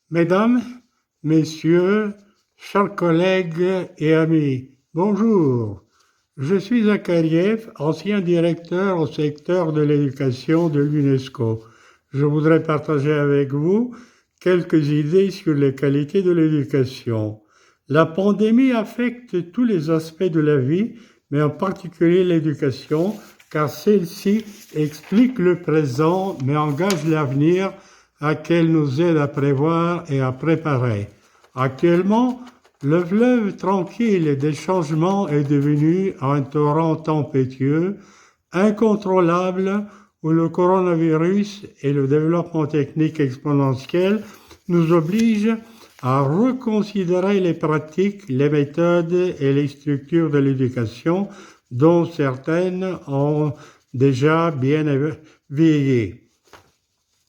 Mesdames, Messieurs, chers collègues et amis, bonjour. Je suis Zakariev, ancien directeur au secteur de l'éducation de l'UNESCO. Je voudrais partager avec vous quelques idées sur les qualités de l'éducation. La pandémie affecte tous les aspects de la vie, mais en particulier l'éducation, car celle-ci explique le présent, mais engage l'avenir, à qu'elle nous aide à prévoir et à préparer. Actuellement, le fleuve tranquille des changements est devenu un torrent tempétueux, incontrôlable, où le coronavirus et le développement technique exponentiel nous obligent à reconsidérer les pratiques, les méthodes et les structures de l'éducation, dont certaines ont déjà bien vieilli.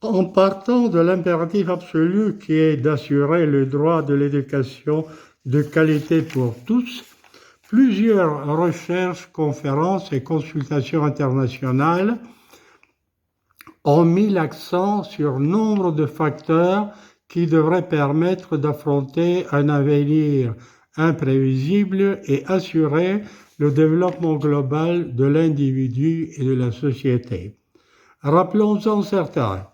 En partant de l'impératif absolu qui est d'assurer le droit de l'éducation de qualité pour tous, plusieurs recherches, conférences et consultations internationales ont mis l'accent sur nombre de facteurs qui devraient permettre d'affronter un avenir imprévisible et assurer le développement global de l'individu et de la société. Rappelons-en certains.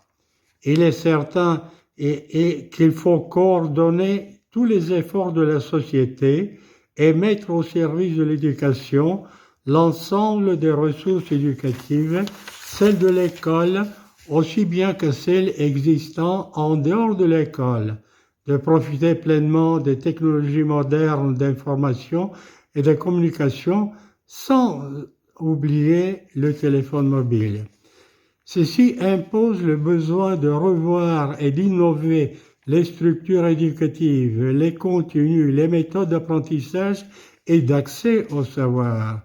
Il est certain qu'il faut coordonner tous les efforts de la société et mettre au service de l'éducation l'ensemble des ressources éducatives, celles de l'école aussi bien que celles existant en dehors de l'école, de profiter pleinement des technologies modernes d'information et de communication sans oublier le téléphone mobile. Ceci impose le besoin de revoir et d'innover les structures éducatives, les contenus, les méthodes d'apprentissage et d'accès au savoir.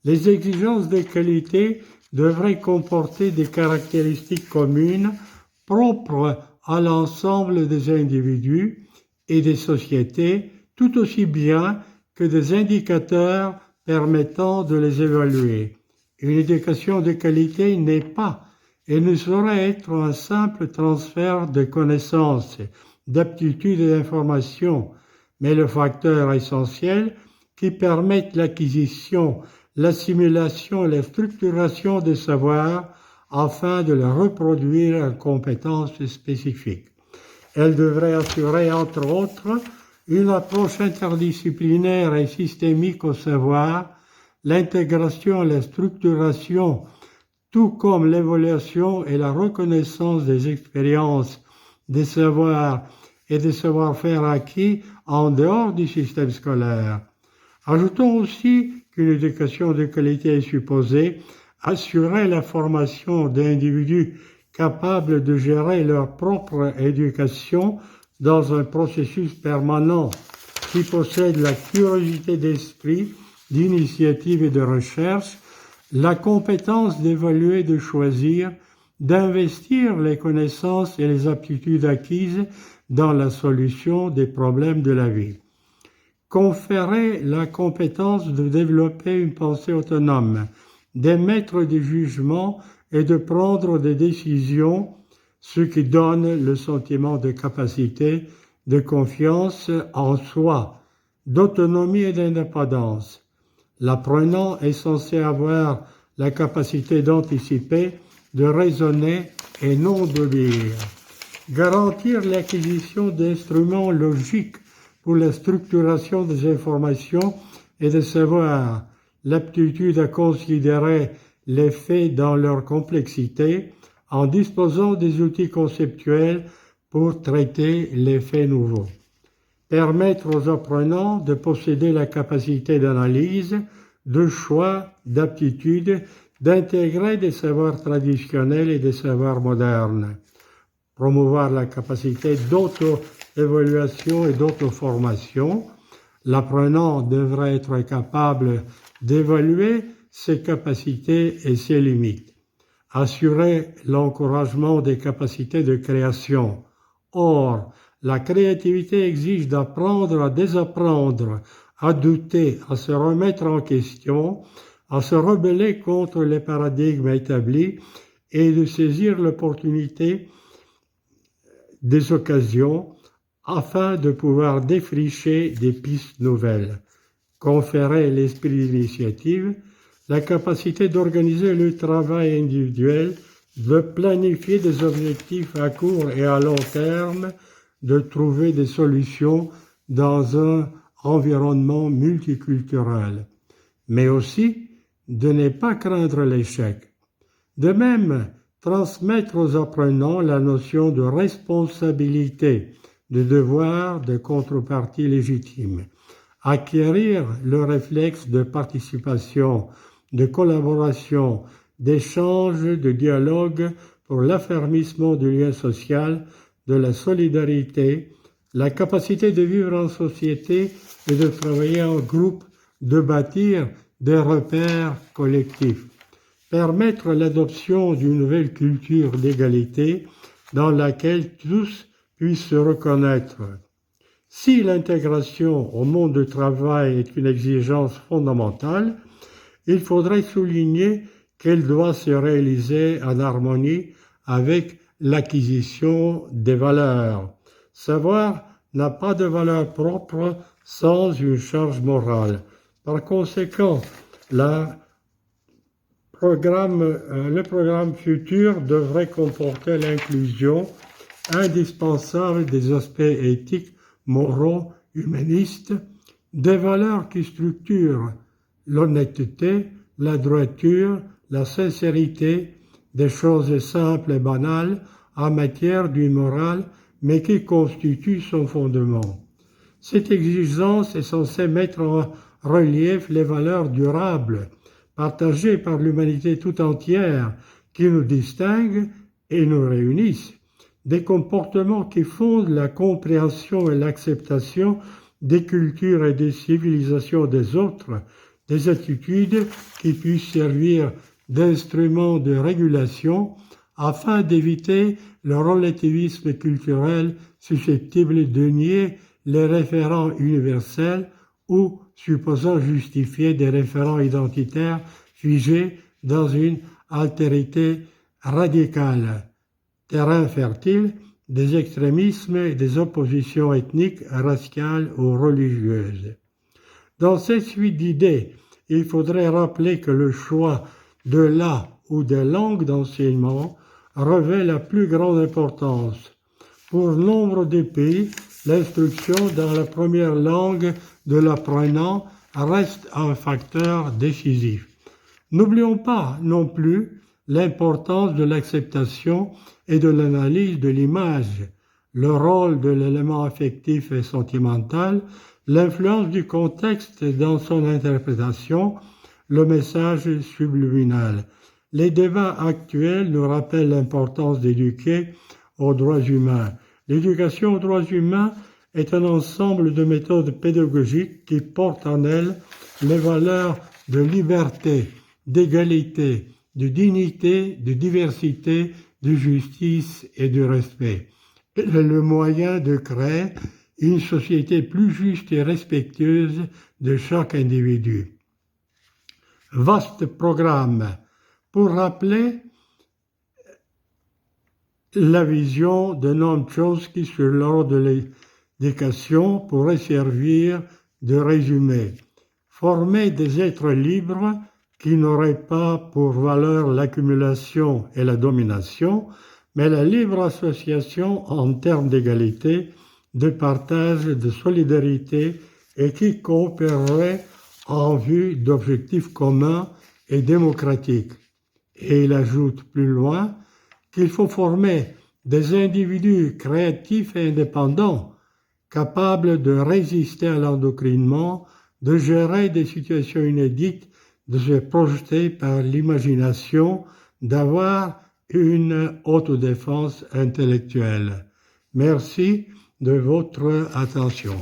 Les exigences de qualité devraient comporter des caractéristiques communes propres à l'ensemble des individus et des sociétés, tout aussi bien que des indicateurs permettant de les évaluer. Une éducation de qualité n'est pas et ne saurait être un simple transfert de connaissances, d'aptitudes et d'informations, mais le facteur essentiel qui permet l'acquisition, l'assimilation et la structuration des savoirs afin de les reproduire en compétences spécifiques. Elle devrait assurer, entre autres, une approche interdisciplinaire et systémique au savoir, l'intégration et la structuration, tout comme l'évaluation et la reconnaissance des expériences, des savoirs et des savoir-faire acquis en dehors du système scolaire. Ajoutons aussi qu'une éducation de qualité est supposée assurer la formation d'individus capables de gérer leur propre éducation dans un processus permanent qui possède la curiosité d'esprit, d'initiative et de recherche, la compétence d'évaluer, de choisir, d'investir les connaissances et les aptitudes acquises dans la solution des problèmes de la vie. Conférer la compétence de développer une pensée autonome, d'émettre des jugements et de prendre des décisions, ce qui donne le sentiment de capacité, de confiance en soi, d'autonomie et d'indépendance. L'apprenant est censé avoir la capacité d'anticiper, de raisonner et non d'obéir. Garantir l'acquisition d'instruments logiques pour la structuration des informations et des savoirs, l'aptitude à considérer les faits dans leur complexité en disposant des outils conceptuels pour traiter les faits nouveaux. Permettre aux apprenants de posséder la capacité d'analyse, de choix, d'aptitude, d'intégrer des savoirs traditionnels et des savoirs modernes. Promouvoir la capacité d'auto-évaluation et d'auto-formation. L'apprenant devrait être capable d'évaluer ses capacités et ses limites. Assurer l'encouragement des capacités de création. Or, la créativité exige d'apprendre à désapprendre, à douter, à se remettre en question, à se rebeller contre les paradigmes établis et de saisir l'opportunité des occasions, afin de pouvoir défricher des pistes nouvelles, conférer l'esprit d'initiative, la capacité d'organiser le travail individuel, de planifier des objectifs à court et à long terme, de trouver des solutions dans un environnement multiculturel, mais aussi de ne pas craindre l'échec. De même, transmettre aux apprenants la notion de responsabilité, de devoir, de contrepartie légitime, acquérir le réflexe de participation, de collaboration, d'échange, de dialogue pour l'affermissement du lien social, de la solidarité, la capacité de vivre en société et de travailler en groupe, de bâtir des repères collectifs. Permettre l'adoption d'une nouvelle culture d'égalité dans laquelle tous puissent se reconnaître. Si l'intégration au monde du travail est une exigence fondamentale, il faudrait souligner qu'elle doit se réaliser en harmonie avec l'acquisition des valeurs. Savoir n'a pas de valeur propre sans une charge morale. Par conséquent, le programme futur devrait comporter l'inclusion indispensable des aspects éthiques, moraux, humanistes, des valeurs qui structurent l'honnêteté, la droiture, la sincérité, des choses simples et banales en matière d'une morale, mais qui constituent son fondement. Cette exigence est censée mettre en relief les valeurs durables, partagées par l'humanité tout entière, qui nous distinguent et nous réunissent, des comportements qui fondent la compréhension et l'acceptation des cultures et des civilisations des autres, des attitudes qui puissent servir d'instruments de régulation afin d'éviter le relativisme culturel susceptible de nier les référents universels ou supposant justifier des référents identitaires figés dans une altérité radicale, terrain fertile des extrémismes et des oppositions ethniques, raciales ou religieuses. Dans cette suite d'idées, il faudrait rappeler que le choix de la ou des langues d'enseignement revêt la plus grande importance. Pour nombre de pays, l'instruction dans la première langue de l'apprenant reste un facteur décisif. N'oublions pas non plus l'importance de l'acceptation et de l'analyse de l'image, le rôle de l'élément affectif et sentimental, l'influence du contexte dans son interprétation, le message subliminal. Les débats actuels nous rappellent l'importance d'éduquer aux droits humains. L'éducation aux droits humains est un ensemble de méthodes pédagogiques qui portent en elles les valeurs de liberté, d'égalité, de dignité, de diversité, de justice et de respect. Elle est le moyen de créer une société plus juste et respectueuse de chaque individu. Vaste programme. Pour rappeler la vision de Noam Chomsky sur l'ordre de l'éducation pourrait servir de résumé. Former des êtres libres qui n'auraient pas pour valeur l'accumulation et la domination, mais la libre association en termes d'égalité, de partage, de solidarité et qui coopéreraient en vue d'objectifs communs et démocratiques. Et il ajoute plus loin qu'il faut former des individus créatifs et indépendants, capables de résister à l'endoctrinement, de gérer des situations inédites, de se projeter par l'imagination, d'avoir une autodéfense intellectuelle. Merci de votre attention.